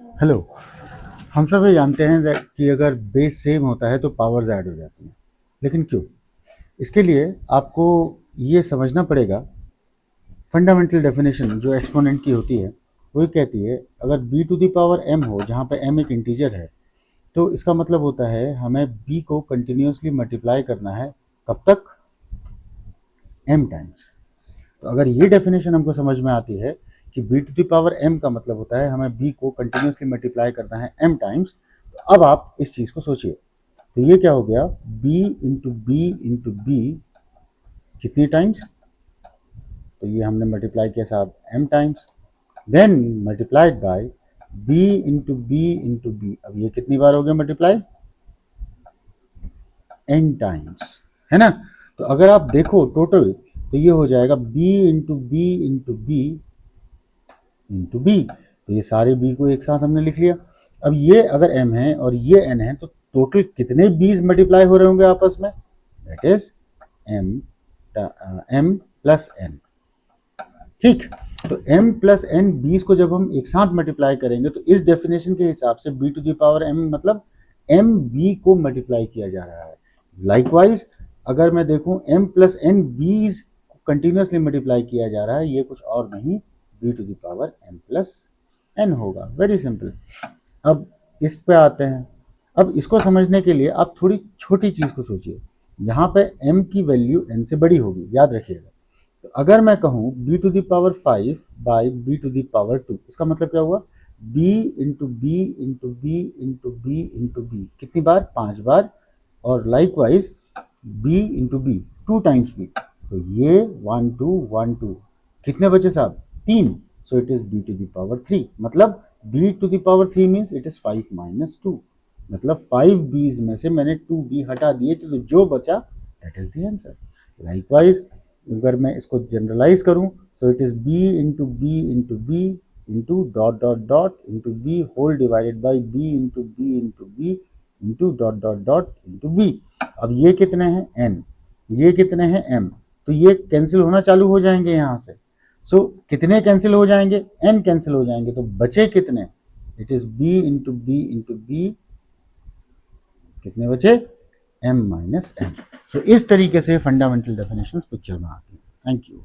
Hello. हम सब ये जानते हैं कि अगर बेस सेम होता है तो पावर्स ऐड हो जाती हैं, लेकिन क्यों? इसके लिए आपको ये समझना पड़ेगा। फंडामेंटल डेफिनेशन जो एक्सपोनेंट की होती है वो ये कहती है, अगर b to the power m हो जहाँ पे m एक इंटीजर है, तो इसका मतलब होता है हमें b को कंटिन्यूसली मल्टीप्लाई करना है। कब तक? m times. तो अगर ये डेफिनेशन हमको समझ में आती है कि b to the power m का मतलब होता है हमें b को कंटिन्यूसली मल्टीप्लाई करना है m टाइम्स, तो अब आप इस चीज़ को सोचिए। तो ये क्या हो गया? b इंटू बी कितनी टाइम्स? तो ये हमने मल्टीप्लाई किया साहब m times, then multiplied by b अब ये कितनी बार हो गया मल्टीप्लाई? n टाइम्स, है ना? तो अगर आप देखो टोटल, तो ये हो जाएगा b तो ये सारे b को एक साथ हमने लिख लिया। अब ये अगर m है और ये n है, तो टोटल कितने b's मल्टीप्लाई हो रहे होंगे आपस में? That is m plus n। ठीक, तो m प्लस n 20 को जब हम एक साथ मल्टीप्लाई करेंगे तो इस डेफिनेशन के हिसाब से b to the power m मतलब m b को मल्टीप्लाई किया जा रहा है। लाइकवाइज अगर मैं देखूं m प्लस n 20 को कंटिन्यूसली मल्टीप्लाई किया जा रहा है, ये कुछ और नहीं b to the power m plus n होगा। Very simple. अब इस पे आते हैं। अब इसको समझने के लिए आप थोड़ी छोटी चीज को सोचिए। यहाँ पे m की वैल्यू n से बड़ी होगी, याद रखिएगा। तो अगर मैं कहूँ b to the power 5 by b to the power 2, इसका मतलब क्या हुआ? b into B into B into B into B कितनी बार? 5 बार। और likewise b into B 2 times b, तो ये 1 2 1 2 कितने बचे साहब? 3। So it is b to the power 3, मतलब b to the power 3 means it is 5 minus 2, मतलब 5 b's में से मैंने 2 b हटा दिए, तो जो बचा that is the answer. Likewise अगर मैं इसको जनरलाइज करूं, so it is B into dot dot dot into B whole divided by B into dot dot dot into B. अब ये कितने हैं? n, ये कितने हैं? m। तो ये कैंसिल होना चालू हो जाएंगे यहाँ से। सो कितने कैंसिल हो जाएंगे? n कैंसिल हो जाएंगे, तो बचे कितने? इट इज इंटू बी कितने बचे? m minus n। सो इस तरीके से फंडामेंटल डेफिनेशंस पिक्चर में आती हैं। Thank you.